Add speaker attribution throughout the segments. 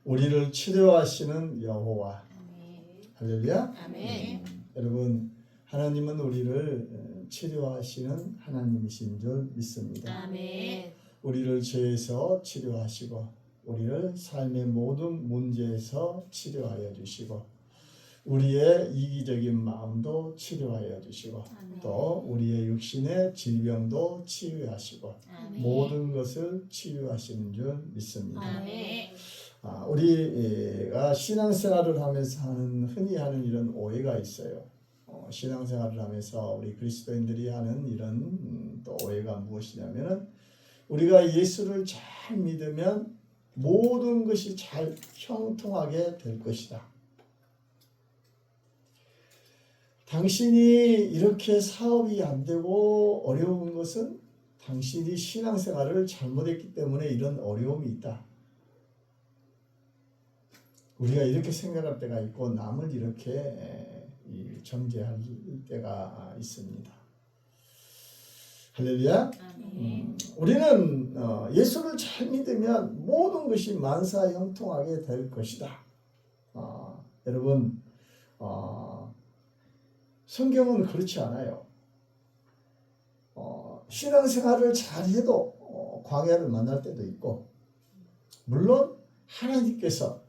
Speaker 1: 우리를 치료하시는 여호와. 할렐루야.
Speaker 2: 아멘.
Speaker 1: 여러분, 하나님은 우리를 치료하시는 하나님이신 줄 믿습니다.
Speaker 2: 아멘.
Speaker 1: 우리를 죄에서 치료하시고 우리를 삶의 모든 문제에서 치료하여 주시고 우리의 이기적인 마음도 치료하여 주시고
Speaker 2: 아멘.
Speaker 1: 또 우리의 육신의 질병도 치유하시고
Speaker 2: 아멘.
Speaker 1: 모든 것을 치유하시는 줄 믿습니다.
Speaker 2: 아멘.
Speaker 1: 우리가 신앙생활을 하면서 흔히 하는 이런 오해가 있어요. 신앙생활을 하면서 우리 그리스도인들이 하는 이런 또 오해가 무엇이냐면은 우리가 예수를 잘 믿으면 모든 것이 잘 형통하게 될 것이다. 당신이 이렇게 사업이 안 되고 어려운 것은 당신이 신앙생활을 잘못했기 때문에 이런 어려움이 있다. 우리가 이렇게 생각할 때가 있고 남을 이렇게 정죄할 때가 있습니다. 할렐루야. 우리는 예수를 잘 믿으면 모든 것이 만사형통하게 될 것이다. 여러분, 성경은 그렇지 않아요. 신앙생활을 잘해도 광야를 만날 때도 있고, 물론 하나님께서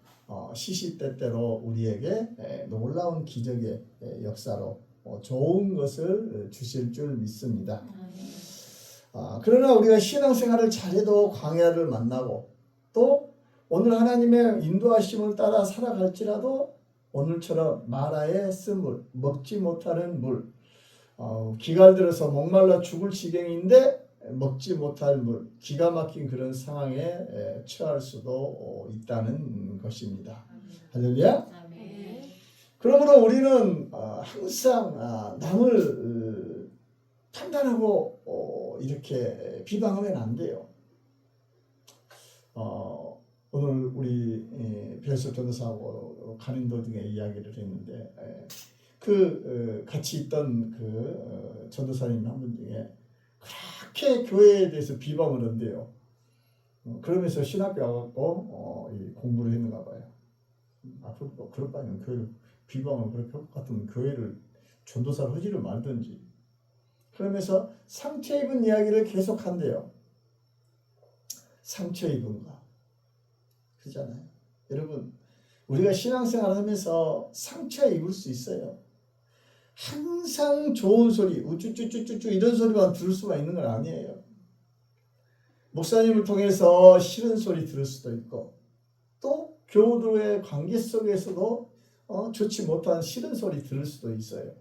Speaker 1: 시시때때로 우리에게 놀라운 기적의 역사로 좋은 것을 주실 줄 믿습니다. 그러나 우리가 신앙생활을 잘해도 광야를 만나고 또 오늘 하나님의 인도하심을 따라 살아갈지라도 오늘처럼 마라의 쓴물, 먹지 못하는 물, 기가 들어서 목말라 죽을 지경인데 먹지 못할 물, 기가 막힌 그런 상황에 처할 수도 있다는 것입니다. 할렐루야. 그러므로 우리는 항상 남을 판단하고 이렇게 비방하면 안 돼요. 오늘 우리 별섭 전도사하고 가린도 등의 이야기를 했는데 같이 있던 전도사님 한 분 중에 그렇게 교회에 대해서 비방을 한대요. 그러면서 신학교 와갖고 공부를 했는가 봐요. 그럴 바에는 교회를 비방을 그렇게 할 것 같으면 교회를 전도사를 하지를 말든지. 그러면서 상처 입은 이야기를 계속 한대요. 상처 입은 거. 그렇잖아요. 여러분, 우리가 신앙생활 하면서 상처 입을 수 있어요. 항상 좋은 소리, 우쭈쭈쭈쭈쭈 이런 소리만 들을 수만 있는 건 아니에요. 목사님을 통해서 싫은 소리 들을 수도 있고 또 교우들의 관계 속에서도 좋지 못한 싫은 소리 들을 수도 있어요.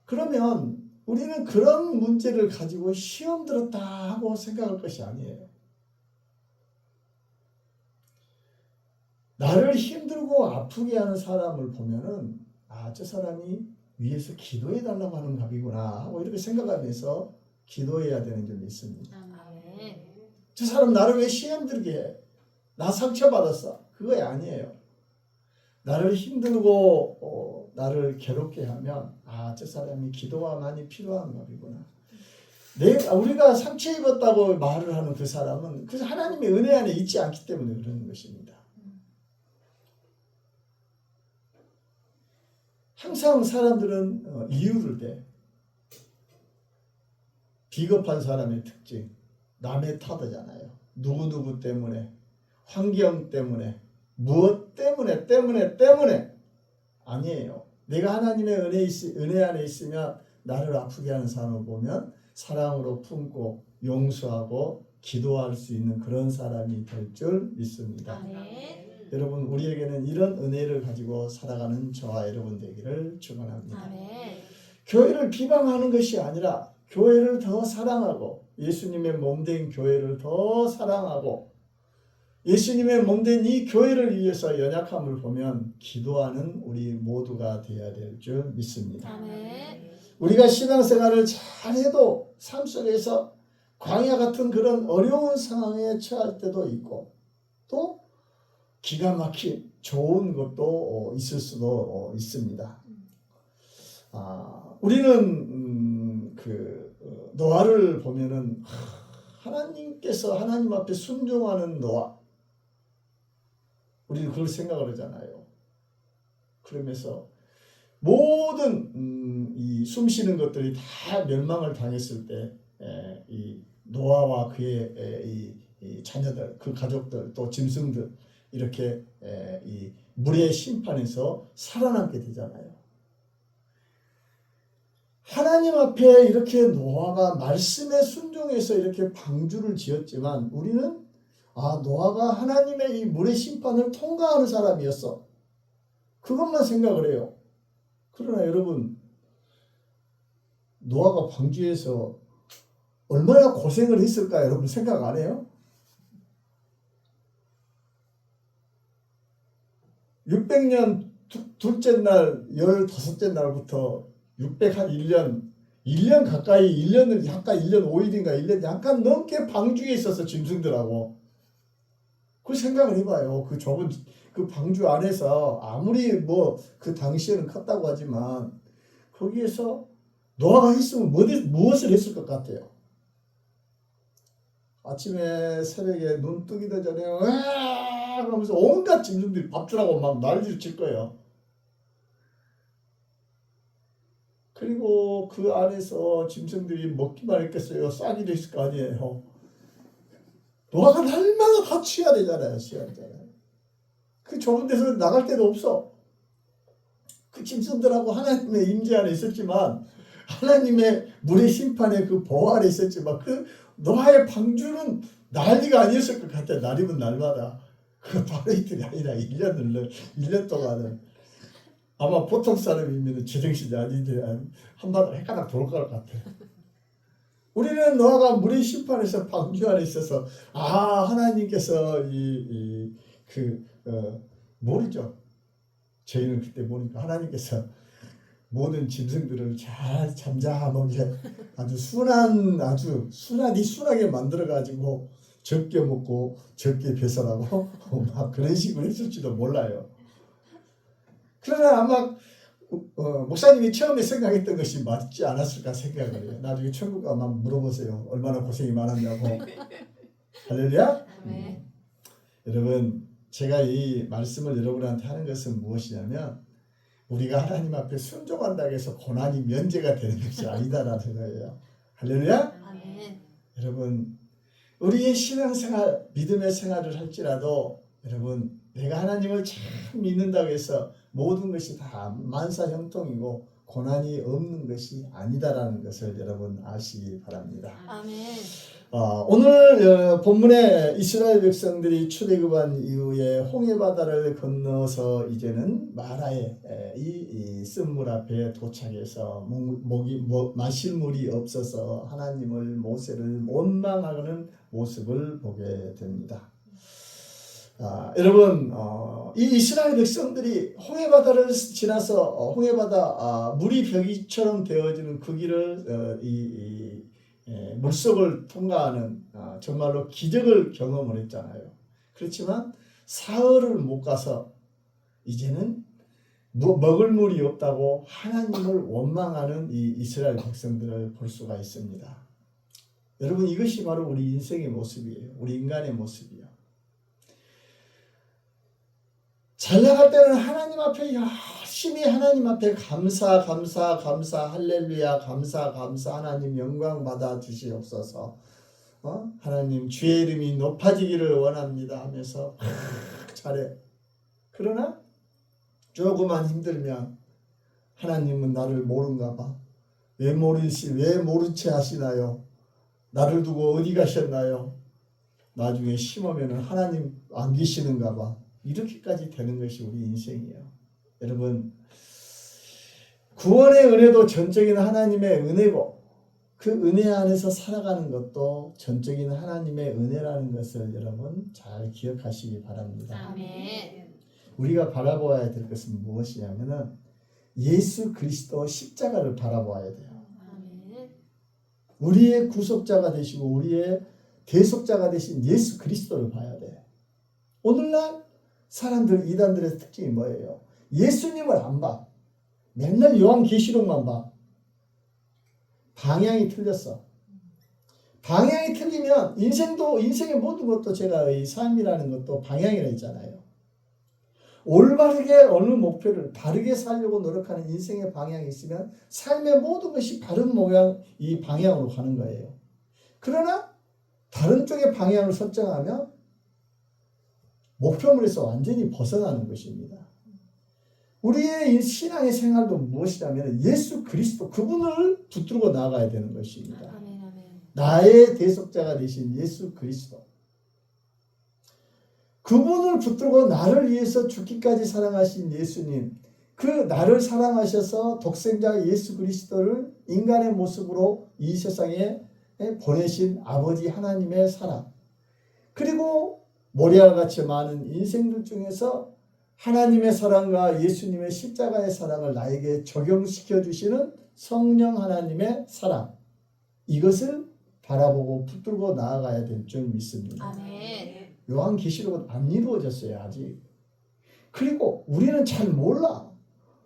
Speaker 1: 그러면 우리는 그런 문제를 가지고 시험 들었다 하고 생각할 것이 아니에요. 나를 힘들고 아프게 하는 사람을 보면은 저 사람이 위에서 기도해 달라고 하는 갑이구나 하고 이렇게 생각하면서 기도해야 되는 줄 믿습니다. 저 사람 나를 왜 시험 들게 해? 나 상처받았어. 그거 아니에요. 나를 힘들고 나를 괴롭게 하면 저 사람이 기도가 많이 필요한 갑이구나. 우리가 상처 입었다고 말을 하는 그 사람은 그 하나님의 은혜 안에 있지 않기 때문에 그러는 것입니다. 항상 사람들은 이유를 대. 비겁한 사람의 특징, 남의 탓하잖아요. 누구누구 때문에, 환경 때문에, 무엇 때문에 아니에요. 내가 하나님의 은혜 안에 있으면 나를 아프게 하는 사람을 보면 사랑으로 품고 용서하고 기도할 수 있는 그런 사람이 될 줄 믿습니다.
Speaker 2: 아멘.
Speaker 1: 여러분, 우리에게는 이런 은혜를 가지고 살아가는 저와 여러분 되기를 축원합니다.
Speaker 2: 아멘.
Speaker 1: 교회를 비방하는 것이 아니라 교회를 더 사랑하고 예수님의 몸된 교회를 더 사랑하고 예수님의 몸된 이 교회를 위해서 연약함을 보면 기도하는 우리 모두가 되어야 될 줄 믿습니다.
Speaker 2: 아멘.
Speaker 1: 우리가 신앙생활을 잘해도 삶 속에서 광야 같은 그런 어려운 상황에 처할 때도 있고 또 기가 막힌 좋은 것도 있을 수도 있습니다. 우리는 노아를 보면은 하나님께서 하나님 앞에 순종하는 노아, 우리는 그걸 생각을 하잖아요. 그러면서 모든 이 숨쉬는 것들이 다 멸망을 당했을 때 이 노아와 그의 이 자녀들, 그 가족들, 또 짐승들 이렇게 이 물의 심판에서 살아남게 되잖아요. 하나님 앞에 이렇게 노아가 말씀에 순종해서 이렇게 방주를 지었지만 우리는 노아가 하나님의 이 물의 심판을 통과하는 사람이었어. 그것만 생각을 해요. 그러나 여러분, 노아가 방주에서 얼마나 고생을 했을까 여러분 생각 안 해요? 600년 둘째 날 15째 날부터 1년 가까이 1년을 약간 1년 5일인가 1년 약간 넘게 방주에 있어서 짐승들하고 그 생각을 해봐요. 그 좁은 그 방주 안에서 아무리 뭐 그 당시에는 컸다고 하지만 거기에서 노아가 했으면 무엇을 했을 것 같아요? 아침에 새벽에 눈 뜨기도 전에 으아 하면서 온갖 짐승들이 밥 주라고 막 난리를 칠 거예요. 그리고 그 안에서 짐승들이 먹기만 했겠어요? 싸기도 했을 거 아니에요. 노아가 날마다 다 취해야 되잖아요. 그 좁은 데서 나갈 데도 없어. 그 짐승들하고 하나님의 임재 안에 있었지만 하나님의 물의 심판의 그 보호 아래 있었지만 그 노아의 방주는 난리가 아니었을 것 같아. 날이면 날마다. 그 하루 이틀이 아니라 1년 동안은 아마 보통 사람이면 제정신이 아닌데 한바닥 헷가닥 돌 것 같아. 우리는 노아가 물의 심판에서 방주 안에 있어서 하나님께서 모르죠. 저희는 그때 보니까 하나님께서 모든 짐승들을 잘 잠잠하게 아주 순하게 만들어가지고 적게 먹고 적게 배설하고 막 그런 식으로 했을지도 몰라요. 그러나 아마 목사님이 처음에 생각했던 것이 맞지 않았을까 생각을 해요. 나중에 천국 아마 물어보세요. 얼마나 고생이 많았냐고. 할렐루야? 여러분, 제가 이 말씀을 여러분한테 하는 것은 무엇이냐면 우리가 하나님 앞에 순종한다고 해서 고난이 면제가 되는 것이 아니다라는 거예요. 할렐루야?
Speaker 2: 아멘.
Speaker 1: 여러분, 우리의 신앙생활, 믿음의 생활을 할지라도 여러분, 내가 하나님을 참 믿는다고 해서 모든 것이 다 만사형통이고 고난이 없는 것이 아니다라는 것을 여러분 아시기 바랍니다.
Speaker 2: 아멘.
Speaker 1: 오늘 본문에 이스라엘 백성들이 출애굽한 이후에 홍해바다를 건너서 이제는 마라의 이 쓴물 앞에 도착해서 마실 물이 없어서 하나님을 모세를 원망하는 모습을 보게 됩니다. 여러분, 이 이스라엘 백성들이 홍해바다를 지나서 홍해바다 물이 벽이처럼 되어지는 그 길을 물속을 통과하는 정말로 기적을 경험을 했잖아요. 그렇지만 사흘을 못 가서 이제는 먹을 물이 없다고 하나님을 원망하는 이 이스라엘 백성들을 볼 수가 있습니다. 여러분, 이것이 바로 우리 인생의 모습이에요. 우리 인간의 모습이에요. 잘 나갈 때는 하나님 앞에 열심히 하나님 앞에 감사 할렐루야 감사 하나님 영광 받아 주시옵소서. 하나님 주의 이름이 높아지기를 원합니다 하면서 잘해. 그러나 조금만 힘들면 하나님은 나를 모른가 봐. 왜 모른 채 하시나요? 나를 두고 어디 가셨나요? 나중에 심으면 하나님 안 계시는가 봐. 이렇게까지 되는 것이 우리 인생이에요. 여러분, 구원의 은혜도 전적인 하나님의 은혜고 그 은혜 안에서 살아가는 것도 전적인 하나님의 은혜라는 것을 여러분 잘 기억하시기 바랍니다.
Speaker 2: 아멘.
Speaker 1: 우리가 바라보아야 될 것은 무엇이냐면은 예수 그리스도 십자가를 바라보아야 돼요.
Speaker 2: 아멘.
Speaker 1: 우리의 구속자가 되시고 우리의 대속자가 되신 예수 그리스도를 봐야 돼. 오늘날 사람들, 이단들의 특징이 뭐예요? 예수님을 안 봐. 맨날 요한계시록만 봐. 방향이 틀렸어. 방향이 틀리면 인생의 모든 것도 제가 이 삶이라는 것도 방향이라 했잖아요. 올바르게 어느 목표를 바르게 살려고 노력하는 인생의 방향이 있으면 삶의 모든 것이 바른 이 방향으로 가는 거예요. 그러나 다른 쪽의 방향을 설정하면 목표물에서 완전히 벗어나는 것입니다. 우리의 신앙의 생활도 무엇이냐면 예수 그리스도 그분을 붙들고 나아가야 되는 것입니다.
Speaker 2: 아멘, 아멘.
Speaker 1: 나의 대속자가 되신 예수 그리스도, 그분을 붙들고 나를 위해서 죽기까지 사랑하신 예수님, 그 나를 사랑하셔서 독생자 예수 그리스도를 인간의 모습으로 이 세상에 보내신 아버지 하나님의 사랑, 그리고 모래와 같이 많은 인생들 중에서 하나님의 사랑과 예수님의 십자가의 사랑을 나에게 적용시켜 주시는 성령 하나님의 사랑, 이것을 바라보고 붙들고 나아가야 될 줄 믿습니다.
Speaker 2: 아멘.
Speaker 1: 요한계시록은 안 이루어졌어요, 아직. 그리고 우리는 잘 몰라.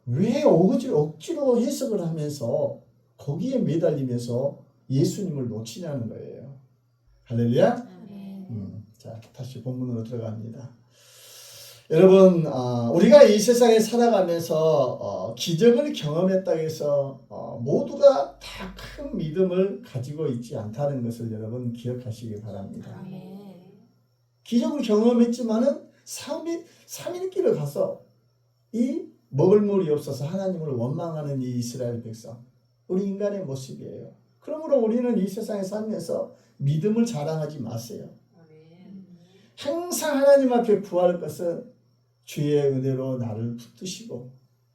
Speaker 1: 왜 억지로 해석을 하면서 거기에 매달리면서 예수님을 놓치냐는 거예요. 할렐루야. 자, 다시 본문으로 들어갑니다. 여러분, 우리가 이 세상에 살아가면서 기적을 경험했다고 해서 모두가 다 큰 믿음을 가지고 있지 않다는 것을 여러분 기억하시기 바랍니다.
Speaker 2: 아멘.
Speaker 1: 기적을 경험했지만은 3일 길을 가서 이 먹을 물이 없어서 하나님을 원망하는 이 이스라엘 백성, 우리 인간의 모습이에요. 그러므로 우리는 이 세상에 살면서 믿음을 자랑하지 마세요. 항상 하나님 앞에 구할 것은 주의 은혜로 나를 붙드시고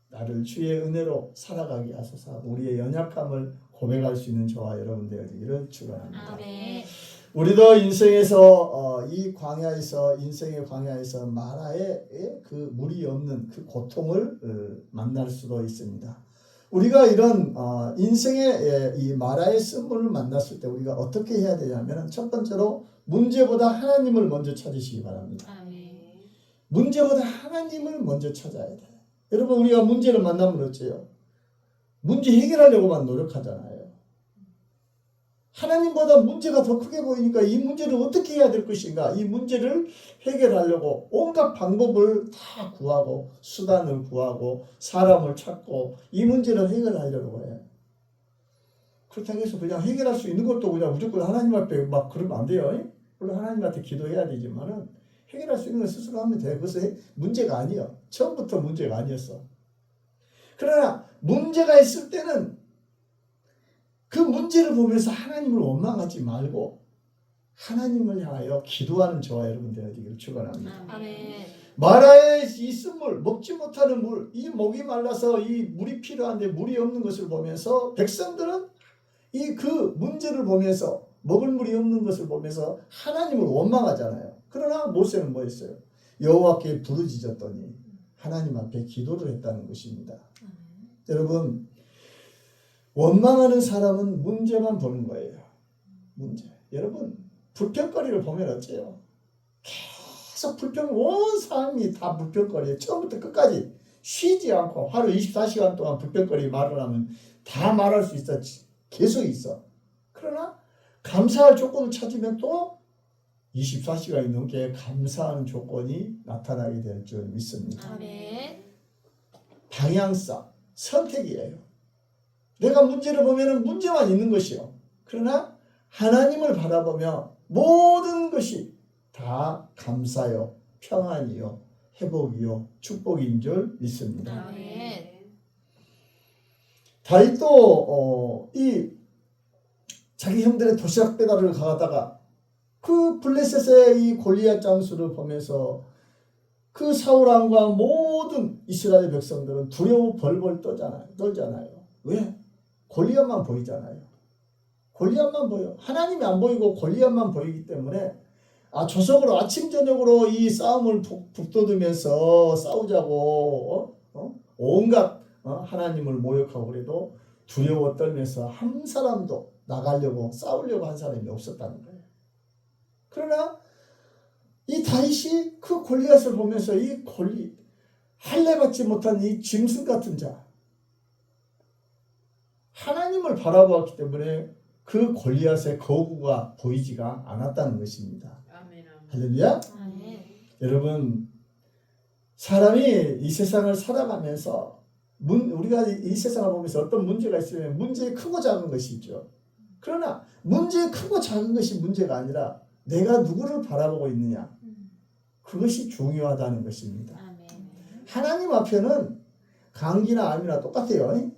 Speaker 1: 나를 주의 은혜로 살아가게 하소서. 우리의 연약함을 고백할 수 있는 저와 여러분 되기를 축원합니다.
Speaker 2: 아멘.
Speaker 1: 우리도 인생에서 이 광야에서 인생의 광야에서 마라의 그 물이 없는 그 고통을 만날 수도 있습니다. 우리가 이런 인생의 이 마라의 쓴물을 만났을 때 우리가 어떻게 해야 되냐면 첫 번째로 문제보다 하나님을 먼저 찾으시기 바랍니다.
Speaker 2: 아멘.
Speaker 1: 문제보다 하나님을 먼저 찾아야 돼요. 여러분, 우리가 문제를 만나면 어째요? 문제 해결하려고만 노력하잖아요. 하나님보다 문제가 더 크게 보이니까 이 문제를 어떻게 해야 될 것인가, 이 문제를 해결하려고 온갖 방법을 다 구하고 수단을 구하고 사람을 찾고 이 문제를 해결하려고 해요. 그렇다고 해서 그냥 해결할 수 있는 것도 그냥 무조건 하나님 앞에 막 그러면 안 돼요. 물론 하나님한테 기도해야 되지만은 해결할 수 있는 걸 스스로 하면 돼요. 그것은 문제가 아니에요. 처음부터 문제가 아니었어. 그러나 문제가 있을 때는 그 문제를 보면서 하나님을 원망하지 말고 하나님을 향하여 기도하는 저와 여러분 되어지기를 축원합니다.
Speaker 2: 아멘.
Speaker 1: 마라의 이 쓴물, 먹지 못하는 물, 이 목이 말라서 이 물이 필요한데 물이 없는 것을 보면서 백성들은 이 그 문제를 보면서 먹을 물이 없는 것을 보면서 하나님을 원망하잖아요. 그러나 모세는 뭐 했어요? 여호와께 부르짖었더니 하나님 앞에 기도를 했다는 것입니다. 여러분, 원망하는 사람은 문제만 보는 거예요. 문제. 여러분, 불평거리를 보면 어째요? 계속 온 삶이 다 불평거리예요. 처음부터 끝까지 쉬지 않고 하루 24시간 동안 불평거리 말을 하면 다 말할 수 있어. 계속 있어. 그러나 감사할 조건을 찾으면 또 24시간이 넘게 감사하는 조건이 나타나게 될 줄 믿습니다.
Speaker 2: 아멘.
Speaker 1: 방향성, 선택이에요. 내가 문제를 보면 문제만 있는 것이요. 그러나 하나님을 바라보며 모든 것이 다 감사요, 평안이요, 회복이요, 축복인 줄 믿습니다.
Speaker 2: 아멘.
Speaker 1: 다윗도 이 자기 형들의 도시락 배달을 가다가 그 블레셋의 이 골리앗 장수를 보면서 그 사울 왕과 모든 이스라엘 백성들은 두려워 벌벌 떨잖아요. 왜? 골리앗만 보이잖아요. 골리앗만 보여. 하나님이 안 보이고 골리앗만 보이기 때문에 조석으로 아침 저녁으로 이 싸움을 북돋으면서 싸우자고 온갖 하나님을 모욕하고 그래도 두려워 떨면서 한 사람도 나가려고 싸우려고 한 사람이 없었다는 거예요. 그러나 이 다윗이 그 골리앗을 보면서 이 할례받지 못한 이 짐승 같은 자, 하나님을 바라보았기 때문에 그 골리앗의 거구가 보이지가 않았다는 것입니다.
Speaker 2: 아멘.
Speaker 1: 할렐루야.
Speaker 2: 아멘.
Speaker 1: 여러분, 사람이 이 세상을 살아가면서 우리가 이 세상을 보면서 어떤 문제가 있으면 문제의 크고 작은 것이 있죠. 그러나 문제의 크고 작은 것이 문제가 아니라 내가 누구를 바라보고 있느냐, 그것이 중요하다는 것입니다. 하나님 앞에는 감기나 암이나 똑같아요.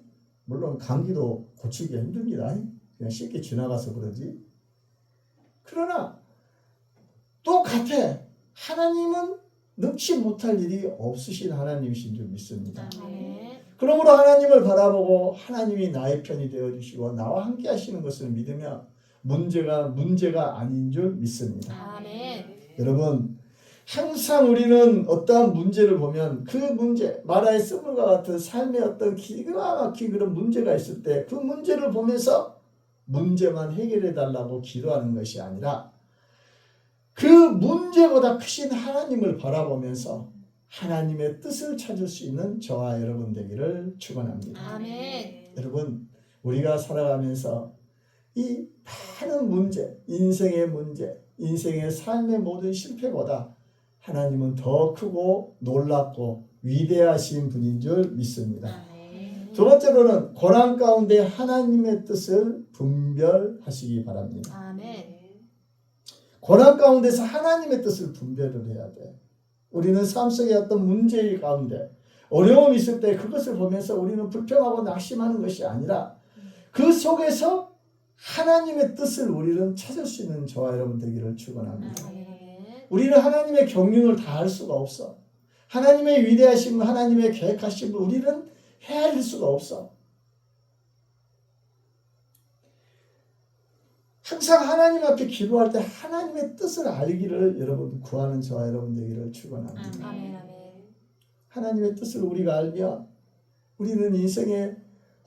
Speaker 1: 물론 감기도 고치기 힘듭니다. 그냥 쉽게 지나가서 그러지. 그러나 똑같아. 하나님은 능치 못할 일이 없으신 하나님이신 줄 믿습니다. 그러므로 하나님을 바라보고 하나님이 나의 편이 되어주시고 나와 함께 하시는 것을 믿으며 문제가 아닌 줄 믿습니다. 여러분, 항상 우리는 어떠한 문제를 보면 그 문제, 마라의 쓴물과 같은 삶의 어떤 기가 막힌 그런 문제가 있을 때 그 문제를 보면서 문제만 해결해 달라고 기도하는 것이 아니라 그 문제보다 크신 하나님을 바라보면서 하나님의 뜻을 찾을 수 있는 저와 여러분 되기를 축원합니다. 여러분, 우리가 살아가면서 이 많은 문제, 인생의 삶의 모든 실패보다 하나님은 더 크고 놀랍고 위대하신 분인 줄 믿습니다. 두 번째로는 고난 가운데 하나님의 뜻을 분별하시기 바랍니다. 고난 가운데서 하나님의 뜻을 분별을 해야 돼. 우리는 삶 속에 어떤 문제 가운데 어려움이 있을 때 그것을 보면서 우리는 불평하고 낙심하는 것이 아니라 그 속에서 하나님의 뜻을 우리는 찾을 수 있는 저와 여러분 되기를 축원합니다. 우리는 하나님의 경륜을 다 알 수가 없어. 하나님의 위대하심을, 하나님의 계획하심을 우리는 헤아릴 수가 없어. 항상 하나님 앞에 기도할 때 하나님의 뜻을 알기를 여러분 구하는 저와 여러분 되기를 축원합니다. 하나님의 뜻을 우리가 알면 우리는 인생의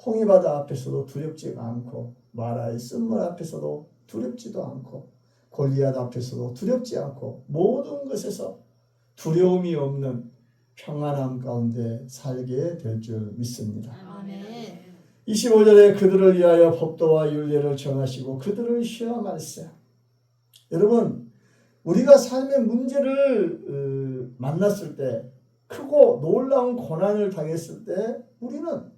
Speaker 1: 홍해바다 앞에서도 두렵지가 않고 마라의 쓴물 앞에서도 두렵지도 않고 골리앗 앞에서도 두렵지 않고 모든 것에서 두려움이 없는 평안함 가운데 살게 될 줄 믿습니다. 25절에 그들을 위하여 법도와 율례를 정하시고 그들을 시험할세. 여러분, 우리가 삶의 문제를 만났을 때 크고 놀라운 고난을 당했을 때 우리는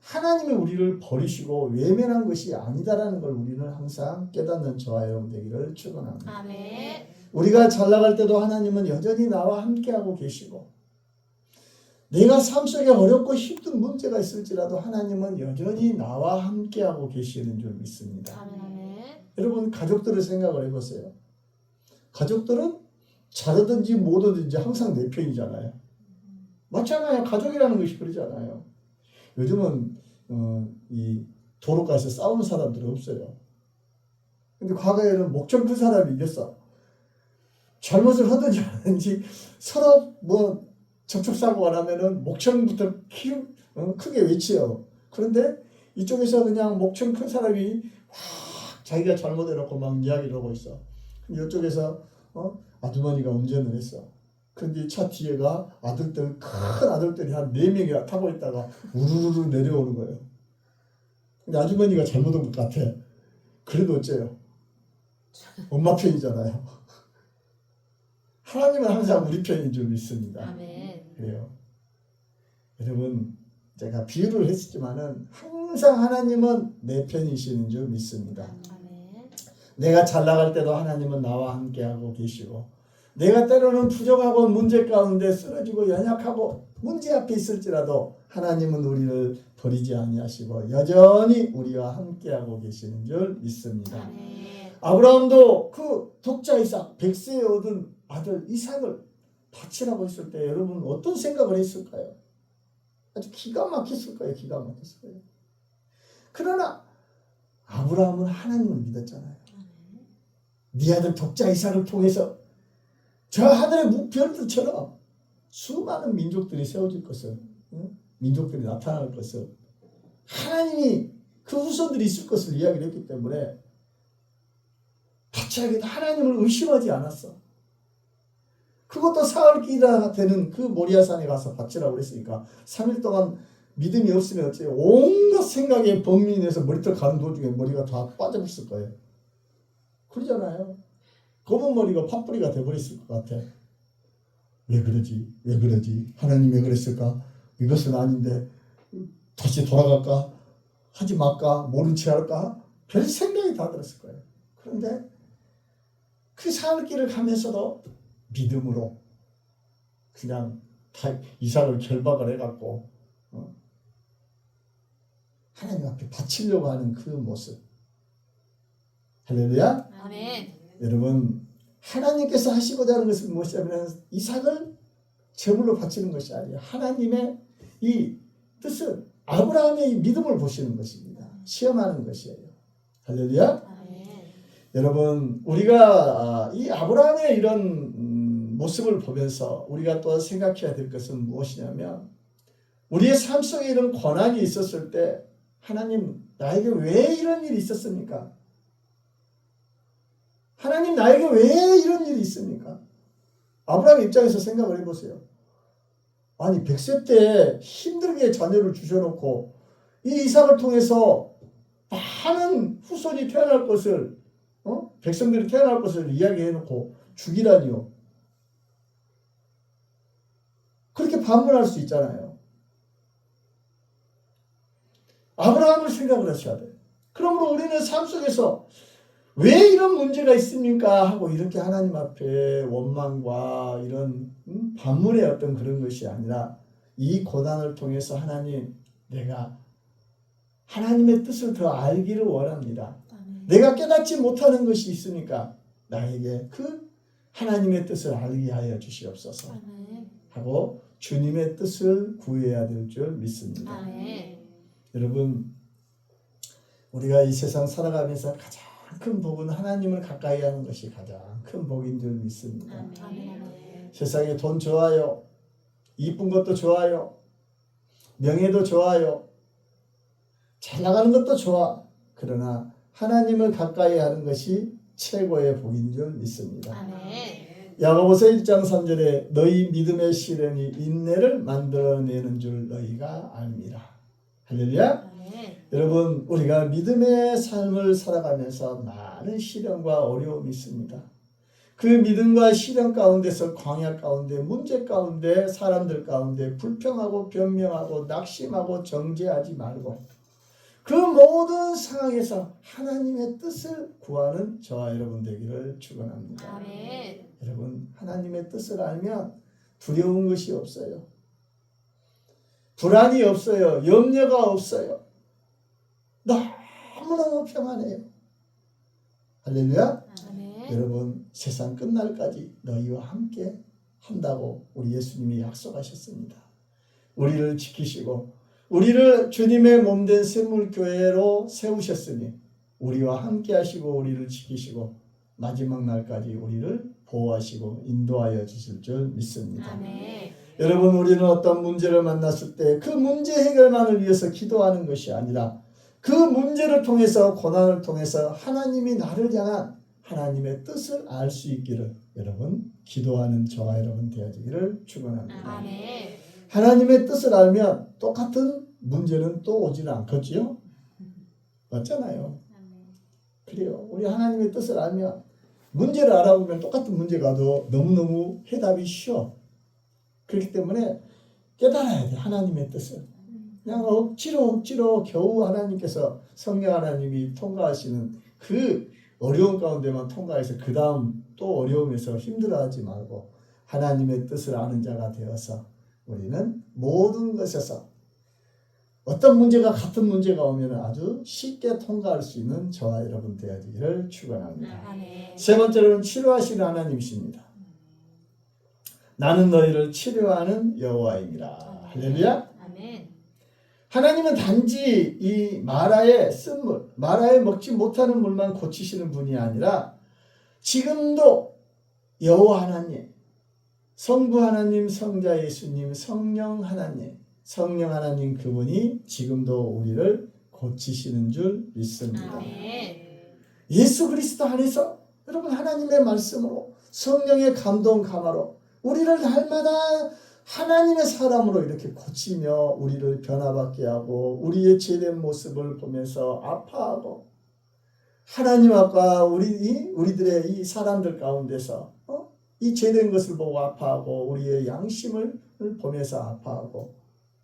Speaker 1: 하나님이 우리를 버리시고 외면한 것이 아니다라는 걸 우리는 항상 깨닫는 저와 여러분 되기를 축원합니다. 우리가 잘 나갈 때도 하나님은 여전히 나와 함께하고 계시고 내가 삶 속에 어렵고 힘든 문제가 있을지라도 하나님은 여전히 나와 함께하고 계시는 줄 믿습니다. 여러분, 가족들을 생각을 해보세요. 가족들은 잘하든지 못하든지 항상 내 편이잖아요. 맞잖아요. 가족이라는 것이 그러잖아요. 요즘은 이 도로가에서 싸우는 사람들이 없어요. 근데 과거에는 목청 큰 사람이 이겼어. 잘못을 하든지 안 하든지 서로 뭐 접촉사고가 나면은 목청부터 크게 외치요. 그런데 이쪽에서 그냥 목청 큰 사람이 확 자기가 잘못해놓고 막 이야기를 하고 있어. 근데 이쪽에서 아주머니가 운전을 했어. 근데 차 뒤에가 큰 아들들이 한 4명이 타고 있다가 우르르 내려오는 거예요. 근데 아주머니가 잘못한 것 같아. 그래도 어째요? 엄마 편이잖아요. 하나님은 항상 우리 편인 줄 믿습니다. 그래요. 여러분, 제가 비유를 했지만은 항상 하나님은 내 편이시는 줄 믿습니다. 내가 잘 나갈 때도 하나님은 나와 함께하고 계시고 내가 때로는 부족하고 문제 가운데 쓰러지고 연약하고 문제 앞에 있을지라도 하나님은 우리를 버리지 아니하시고 여전히 우리와 함께하고 계시는 줄 믿습니다. 아브라함도 그 독자 이삭 100세에 얻은 아들 이삭을 바치라고 했을 때 여러분 어떤 생각을 했을까요? 아주 기가 막혔을 거예요. 기가 막혔을 거예요. 그러나 아브라함은 하나님을 믿었잖아요. 네 아들 독자 이삭을 통해서 저 하늘의 별들처럼 수많은 민족들이 세워질 것을, 민족들이 나타날 것을, 하나님이 그 후손들이 있을 것을 이야기를 했기 때문에 바치라기도 하나님을 의심하지 않았어. 그것도 사흘기나 되는 그 모리아산에 가서 바치라고 그랬으니까 3일 동안 믿음이 없으면 어째요? 온갖 생각에 범민해서 머리털 가는 도중에 머리가 다 빠져버렸을 거예요. 그러잖아요. 검은 머리가 팥뿌리가 돼버렸을 것 같아. 왜 그러지? 왜 그러지? 하나님 왜 그랬을까? 이것은 아닌데 다시 돌아갈까? 하지 말까? 모른 체 할까? 별 생각이 다 들었을 거예요. 그런데 그 사흘길을 가면서도 믿음으로 그냥 이삭을 결박을 해갖고 하나님 앞에 바치려고 하는 그 모습. 할렐루야.
Speaker 2: 아멘.
Speaker 1: 여러분, 하나님께서 하시고자 하는 것은 무엇이냐면 이삭을 제물로 바치는 것이 아니에요. 하나님의 이 뜻은 아브라함의 이 믿음을 보시는 것입니다. 시험하는 것이에요. 할렐루야.
Speaker 2: 아멘.
Speaker 1: 여러분, 우리가 이 아브라함의 이런 모습을 보면서 우리가 또 생각해야 될 것은 무엇이냐면 우리의 삶 속에 이런 고난이 있었을 때 하나님 나에게 왜 이런 일이 있었습니까? 하나님 나에게 왜 이런 일이 있습니까? 아브라함 입장에서 생각을 해보세요. 아니 100세 때 힘들게 자녀를 주셔놓고 이 이삭을 통해서 많은 후손이 태어날 것을 백성들이 태어날 것을 이야기해놓고 죽이라니요. 그렇게 반문할 수 있잖아요. 아브라함을 생각을 하셔야 돼요. 그러므로 우리는 삶 속에서 왜 이런 문제가 있습니까? 하고 이렇게 하나님 앞에 원망과 이런 반문의 어떤 그런 것이 아니라 이 고난을 통해서 하나님, 내가 하나님의 뜻을 더 알기를 원합니다. 내가 깨닫지 못하는 것이 있으니까 나에게 그 하나님의 뜻을 알게 하여 주시옵소서 하고 주님의 뜻을 구해야 될 줄 믿습니다.
Speaker 2: 아멘.
Speaker 1: 여러분, 우리가 이 세상 살아가면서 가장 큰 복은 하나님을 가까이 하는 것이 가장 큰 복인 줄 믿습니다.
Speaker 2: 아멘.
Speaker 1: 세상에 돈 좋아요. 이쁜 것도 좋아요. 명예도 좋아요. 잘 나가는 것도 좋아. 그러나 하나님을 가까이 하는 것이 최고의 복인 줄 믿습니다.
Speaker 2: 아멘.
Speaker 1: 야고보서 1장 3절에 너희 믿음의 시련이 인내를 만들어내는 줄 너희가 압니다. 할렐루야.
Speaker 2: 아멘.
Speaker 1: 여러분, 우리가 믿음의 삶을 살아가면서 많은 시련과 어려움이 있습니다. 그 믿음과 시련 가운데서 광야 가운데 문제 가운데 사람들 가운데 불평하고 변명하고 낙심하고 정죄하지 말고 그 모든 상황에서 하나님의 뜻을 구하는 저와 여러분 되기를 축원합니다.
Speaker 2: 아멘.
Speaker 1: 여러분, 하나님의 뜻을 알면 두려운 것이 없어요. 불안이 없어요. 염려가 없어요. 너무너무 평안해요. 할렐루야.
Speaker 2: 아멘.
Speaker 1: 여러분, 세상 끝날까지 너희와 함께 한다고 우리 예수님이 약속하셨습니다. 우리를 지키시고 우리를 주님의 몸된 샘물교회로 세우셨으니 우리와 함께 하시고 우리를 지키시고 마지막 날까지 우리를 보호하시고 인도하여 주실 줄 믿습니다.
Speaker 2: 아멘.
Speaker 1: 여러분, 우리는 어떤 문제를 만났을 때 그 문제 해결만을 위해서 기도하는 것이 아니라 그 문제를 통해서 고난을 통해서 하나님이 나를 향한 하나님의 뜻을 알 수 있기를 여러분 기도하는 저와 여러분 되어지기를 축원합니다.
Speaker 2: 아멘.
Speaker 1: 하나님의 뜻을 알면 똑같은 문제는 또 오지는 않겠지요? 맞잖아요. 그래요. 우리 하나님의 뜻을 알면 문제를 알아보면 똑같은 문제가 와도 너무너무 해답이 쉬워. 그렇기 때문에 깨달아야 돼. 하나님의 뜻을. 그냥 억지로 겨우 하나님께서 성령 하나님이 통과하시는 그 어려운 가운데만 통과해서 그 다음 또 어려움에서 힘들어하지 말고 하나님의 뜻을 아는 자가 되어서 우리는 모든 것에서 어떤 문제가 같은 문제가 오면 아주 쉽게 통과할 수 있는 저와 여러분 되어지기를 축원합니다.
Speaker 2: 아멘.
Speaker 1: 세 번째로는 치료하시는 하나님이십니다. 나는 너희를 치료하는 여호와이니라. 할렐루야.
Speaker 2: 아멘.
Speaker 1: 하나님은 단지 이 마라의 쓴물, 마라에 먹지 못하는 물만 고치시는 분이 아니라 지금도 여호와 하나님, 성부 하나님, 성자 예수님, 성령 하나님 그분이 지금도 우리를 고치시는 줄 믿습니다.
Speaker 2: 아멘.
Speaker 1: 예수 그리스도 안에서 여러분 하나님의 말씀으로 성령의 감동 감화로 우리를 날마다 하나님의 사람으로 이렇게 고치며 우리를 변화받게 하고 우리의 죄된 모습을 보면서 아파하고 하나님 앞과 우리들의 이 사람들 가운데서 이 죄된 것을 보고 아파하고 우리의 양심을 보면서 아파하고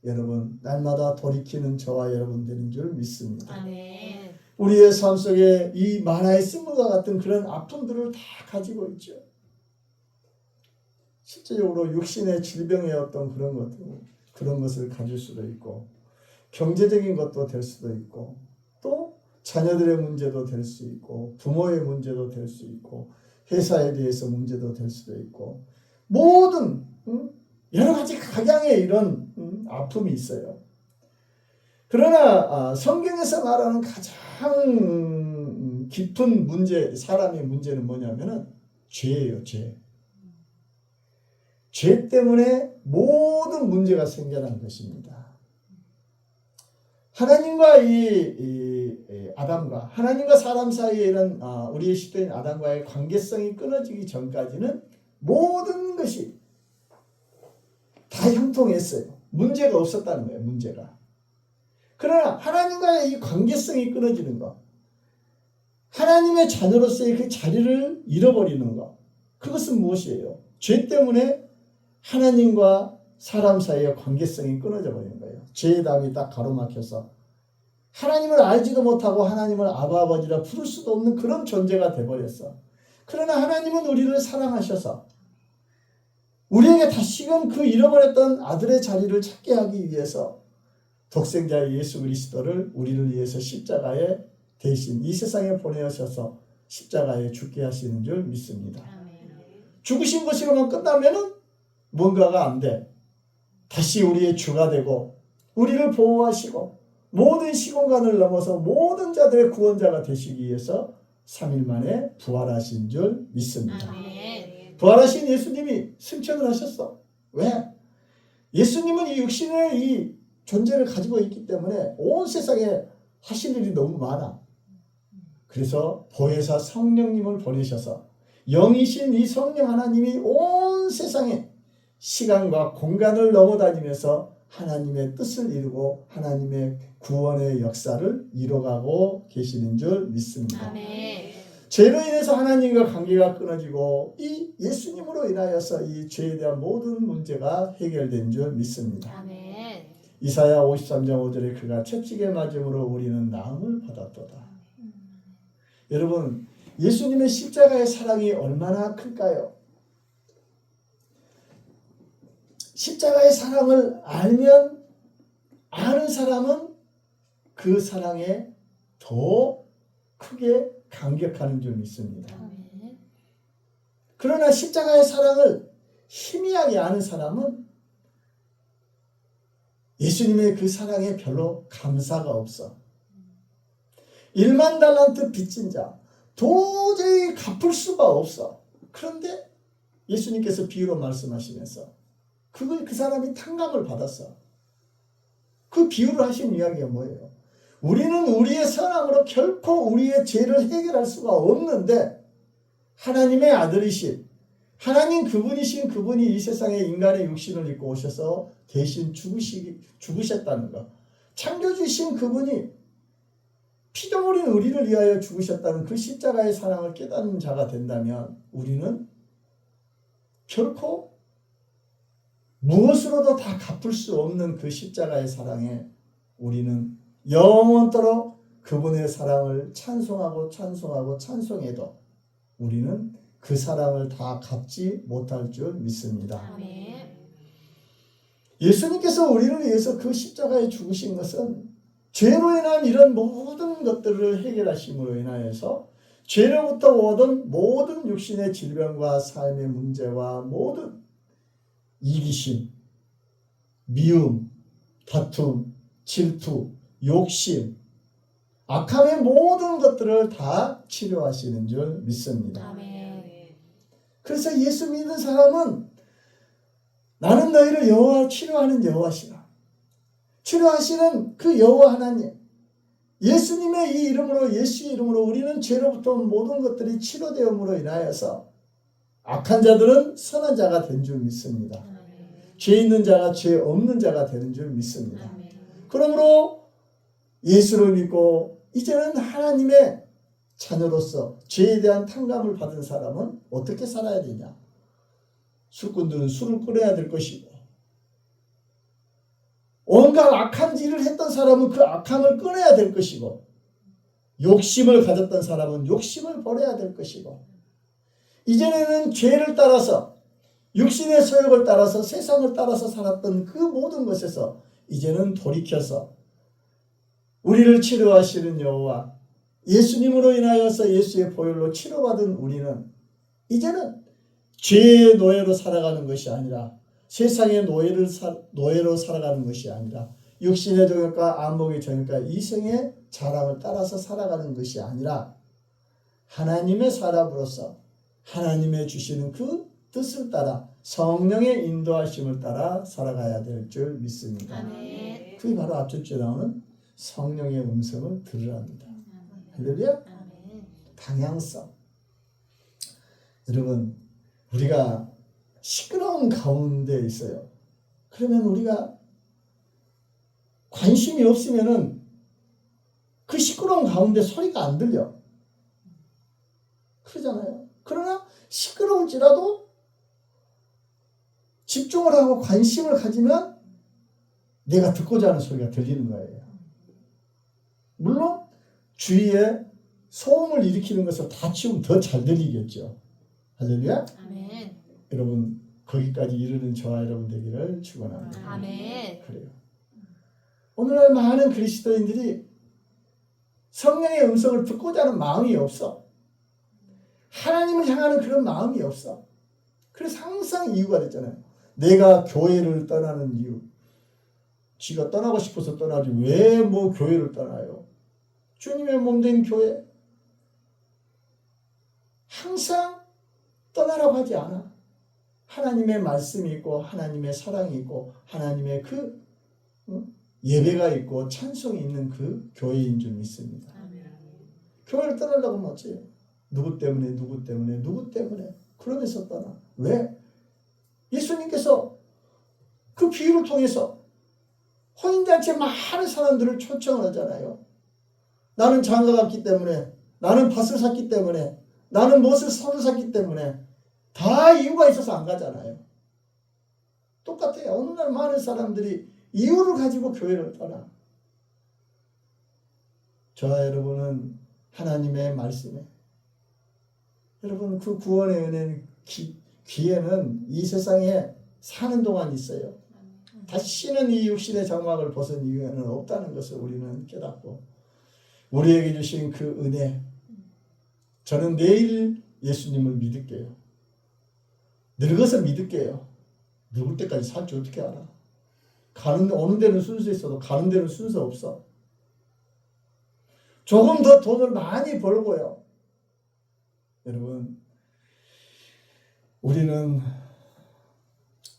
Speaker 1: 여러분 날마다 돌이키는 저와 여러분 되는 줄 믿습니다.
Speaker 2: 아멘.
Speaker 1: 우리의 삶 속에 이 만화의 쓴물과 같은 그런 아픔들을 다 가지고 있죠. 실제적으로 육신의 질병의 어떤 그런 것을 가질 수도 있고 경제적인 것도 될 수도 있고 또 자녀들의 문제도 될 수 있고 부모의 문제도 될 수 있고 회사에 대해서 문제도 될 수도 있고 모든 여러 가지 각양의 이런 아픔이 있어요. 그러나 성경에서 말하는 가장 깊은 문제, 사람의 문제는 뭐냐면은 죄예요. 죄 때문에 모든 문제가 생겨난 것입니다. 하나님과 아담과 하나님과 사람 사이에 이런 우리의 시대인 아담과의 관계성이 끊어지기 전까지는 모든 것이 다 형통했어요. 문제가 없었다는 거예요. 문제가. 그러나 하나님과의 이 관계성이 끊어지는 것, 하나님의 자녀로서의 그 자리를 잃어버리는 것, 그것은 무엇이에요? 죄 때문에 하나님과 사람 사이의 관계성이 끊어져 버리는 거예요. 죄의 담이 딱 가로막혀서 하나님을 알지도 못하고 하나님을 아바 아버지라 부를 수도 없는 그런 존재가 돼버렸어. 그러나 하나님은 우리를 사랑하셔서 우리에게 다시금 그 잃어버렸던 아들의 자리를 찾게 하기 위해서 독생자 예수 그리스도를 우리를 위해서 십자가에 대신 이 세상에 보내셔서 십자가에 죽게 하시는 줄 믿습니다. 죽으신 것으로만 끝나면은 뭔가가 안 돼. 다시 우리의 주가 되고 우리를 보호하시고 모든 시공간을 넘어서 모든 자들의 구원자가 되시기 위해서 3일 만에 부활하신 줄 믿습니다. 부활하신 예수님이 승천을 하셨어. 왜? 예수님은 이 육신의 이 존재를 가지고 있기 때문에 온 세상에 하실 일이 너무 많아. 그래서 보혜사 성령님을 보내셔서 영이신 이 성령 하나님이 온 세상에 시간과 공간을 넘어다니면서 하나님의 뜻을 이루고 하나님의 구원의 역사를 이뤄가고 계시는 줄 믿습니다.
Speaker 2: 아멘.
Speaker 1: 죄로 인해서 하나님과 관계가 끊어지고 이 예수님으로 인하여서 이 죄에 대한 모든 문제가 해결된 줄 믿습니다.
Speaker 2: 아멘.
Speaker 1: 이사야 53장 5절에 그가 채찍에 맞음으로 우리는 나음을 받았도다. 여러분 예수님의 십자가의 사랑이 얼마나 클까요? 십자가의 사랑을 알면 아는 사람은 그 사랑에 더 크게 감격하는 줄 믿습니다.
Speaker 2: 아멘.
Speaker 1: 그러나 십자가의 사랑을 희미하게 아는 사람은 예수님의 그 사랑에 별로 감사가 없어. 1만 달란트 빚진 자 도저히 갚을 수가 없어. 그런데 예수님께서 비유로 말씀하시면서 그 사람이 탕감을 받았어. 그 비유를 하신 이야기가 뭐예요? 우리는 우리의 선함으로 결코 우리의 죄를 해결할 수가 없는데 하나님의 아들이신 하나님 그분이신 그분이 이 세상에 인간의 육신을 입고 오셔서 대신 죽으셨다는 것. 창조주신 그분이 피조물인 우리를 위하여 죽으셨다는 그 십자가의 사랑을 깨닫는 자가 된다면 우리는 결코 무엇으로도 다 갚을 수 없는 그 십자가의 사랑에 우리는 영원토록 그분의 사랑을 찬송하고 찬송하고 찬송해도 우리는 그 사랑을 다 갚지 못할 줄 믿습니다.
Speaker 2: 아멘.
Speaker 1: 예수님께서 우리를 위해서 그 십자가에 죽으신 것은 죄로 인한 이런 모든 것들을 해결하심으로 인하여서 죄로부터 오던 모든 육신의 질병과 삶의 문제와 모든 이기심, 미움, 다툼, 질투, 욕심, 악함의 모든 것들을 다 치료하시는 줄 믿습니다.
Speaker 2: 아멘.
Speaker 1: 그래서 예수 믿는 사람은 나는 너희를 여호와 치료하는 여호와시라. 치료하시는 그 여호와 하나님, 예수님의 이 이름으로 예수의 이름으로 우리는 죄로부터 온 모든 것들이 치료되음으로 인하여서 악한 자들은 선한 자가 된 줄 믿습니다. 죄 있는 자가 죄 없는 자가 되는 줄 믿습니다. 그러므로 예수를 믿고 이제는 하나님의 자녀로서 죄에 대한 탕감을 받은 사람은 어떻게 살아야 되냐? 술꾼들은 술을 끊어야 될 것이고, 온갖 악한 일을 했던 사람은 그 악함을 끊어야 될 것이고, 욕심을 가졌던 사람은 욕심을 버려야 될 것이고, 이전에는 죄를 따라서 육신의 소욕을 따라서 세상을 따라서 살았던 그 모든 것에서 이제는 돌이켜서 우리를 치료하시는 여호와 예수님으로 인하여서 예수의 보혈로 치료받은 우리는 이제는 죄의 노예로 살아가는 것이 아니라, 세상의 노예로 살아가는 것이 아니라, 육신의 정욕과 안목의 정욕과 이성의 자랑을 따라서 살아가는 것이 아니라, 하나님의 사람으로서 하나님의 주시는 그 뜻을 따라 성령의 인도하심을 따라 살아가야 될 줄 믿습니다.
Speaker 2: 아멘.
Speaker 1: 그게 바로 앞줄에 나오는 성령의 음성을 들으랍니다. 할렐루야.
Speaker 2: 아멘.
Speaker 1: 방향성. 여러분, 우리가 시끄러운 가운데 있어요. 그러면 우리가 관심이 없으면은 그 시끄러운 가운데 소리가 안 들려. 그러잖아요. 그러나 시끄러울지라도 집중을 하고 관심을 가지면 내가 듣고자 하는 소리가 들리는 거예요. 물론 주위에 소음을 일으키는 것을 다 치우면 더 잘 들리겠죠. 할렐루야.
Speaker 2: 아멘.
Speaker 1: 여러분, 거기까지 이르는 저와 여러분 되기를 축원합니다.
Speaker 2: 아멘.
Speaker 1: 그래요. 오늘날 많은 그리스도인들이 성령의 음성을 듣고자 하는 마음이 없어. 하나님을 향하는 그런 마음이 없어. 그래서 항상 이유가 됐잖아요. 내가 교회를 떠나는 이유. 지가 떠나고 싶어서 떠나지 왜 뭐 교회를 떠나요? 주님의 몸된 교회. 항상 떠나라고 하지 않아. 하나님의 말씀이 있고 하나님의 사랑이 있고 하나님의 그 예배가 있고 찬송이 있는 그 교회인 줄 믿습니다. 교회를 떠나려고 하면 어째요? 누구 때문에 누구 때문에 누구 때문에 그러면서 떠나. 왜? 예수님께서 그 비유를 통해서 혼인잔치에 많은 사람들을 초청을 하잖아요. 나는 장가 갔기 때문에, 나는 밭을 샀기 때문에, 나는 무엇을 손을 샀기 때문에 다 이유가 있어서 안 가잖아요. 똑같아요. 오늘날 많은 사람들이 이유를 가지고 교회를 떠나. 저와 여러분은 하나님의 말씀에, 여러분 그 구원의 은혜는 기회는 이 세상에 사는 동안 있어요. 다시는 이 육신의 장막을 벗은 이유는 없다는 것을 우리는 깨닫고, 우리에게 주신 그 은혜, 저는 내일 예수님을 믿을게요. 늙어서 믿을게요. 늙을 때까지 살지 어떻게 알아? 오는 데는 순서 있어도 가는 데는 순서 없어. 조금 더 돈을 많이 벌고요. 여러분, 우리는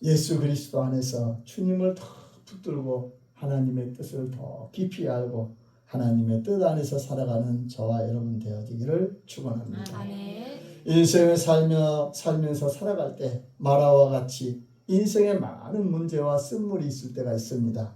Speaker 1: 예수 그리스도 안에서 주님을 더 붙들고 하나님의 뜻을 더 깊이 알고 하나님의 뜻 안에서 살아가는 저와 여러분 되어지기를 축원합니다.
Speaker 2: 아멘.
Speaker 1: 인생을 살면서 살아갈 때 마라와 같이 인생에 많은 문제와 쓴물이 있을 때가 있습니다.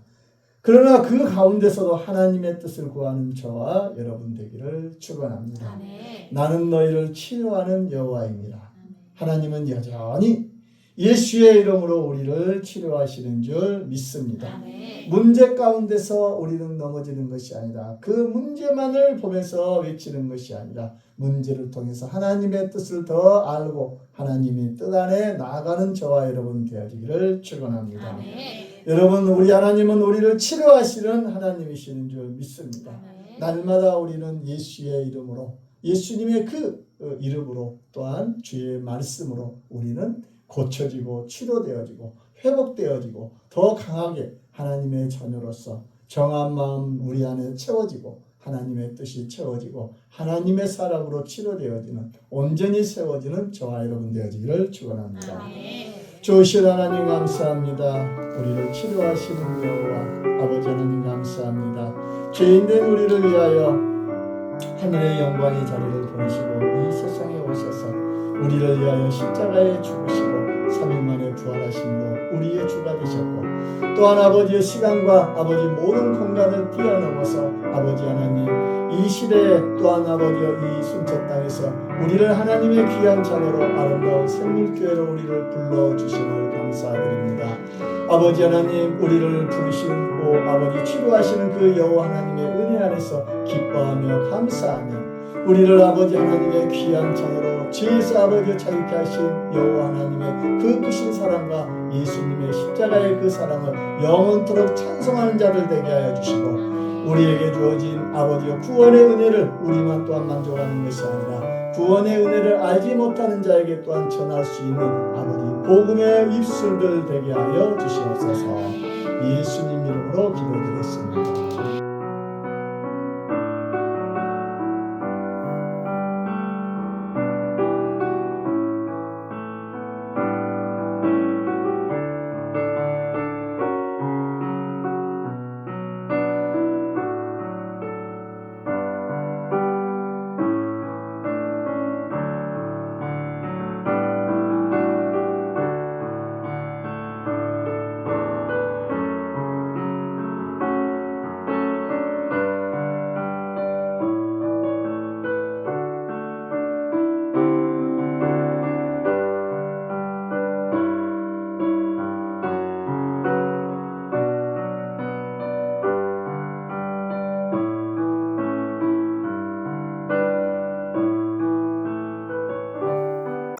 Speaker 1: 그러나 그 가운데서도 하나님의 뜻을 구하는 저와 여러분 되기를 축원합니다.
Speaker 2: 아멘.
Speaker 1: 나는 너희를 치료하는 여호와입니다. 하나님은 여전히 예수의 이름으로 우리를 치료하시는 줄 믿습니다.
Speaker 2: 아멘.
Speaker 1: 문제 가운데서 우리는 넘어지는 것이 아니라 그 문제만을 보면서 외치는 것이 아니라 문제를 통해서 하나님의 뜻을 더 알고 하나님의 뜻 안에 나아가는 저와 여러분 되어지기를 축원합니다.
Speaker 2: 아멘.
Speaker 1: 여러분, 우리 하나님은 우리를 치료하시는 하나님이시는 줄 믿습니다.
Speaker 2: 아멘.
Speaker 1: 날마다 우리는 예수의 이름으로, 예수님의 그 이름으로, 또한 주의 말씀으로 우리는 고쳐지고 치료되어지고 회복되어지고 더 강하게 하나님의 자녀로서 정한 마음 우리 안에 채워지고 하나님의 뜻이 채워지고 하나님의 사람으로 치료되어지는, 온전히 세워지는 저와 여러분 되어지기를 축원합니다.
Speaker 2: 아멘.
Speaker 1: 주신 하나님 감사합니다. 우리를 치료하시는 여호와 아버지 하나님 감사합니다. 죄인된 우리를 위하여 하늘의 영광의 자리를 보내시고 이 세상에 오셔서 우리를 위하여 십자가에 죽으시고 3일 만에 부활하심으로 우리의 주가 되셨고 또한 아버지의 시간과 아버지 모든 공간을 뛰어넘어서 아버지 하나님 이 시대에 또한 아버지의 이 순천 땅에서 우리를 하나님의 귀한 자녀로 아름다운 생물교회로 우리를 불러주심을 감사드립니다. 아버지 하나님 우리를 부르시고 아버지 치료하시는 그 여호와 하나님의 은혜 안에서 기뻐하며 감사하며 우리를 아버지 하나님의 귀한 자녀로 지혜에서 아버지를 자유케 하신 여호와 하나님의 그 크신 사랑과 예수님의 십자가의 그 사랑을 영원토록 찬송하는 자들 되게 하여 주시고 우리에게 주어진 아버지의 구원의 은혜를 우리만 또한 만족하는 것이 아니라 구원의 은혜를 알지 못하는 자에게 또한 전할 수 있는 아버지 복음의 입술들 되게 하여 주시옵소서. 예수님 이름으로 기도드렸습니다.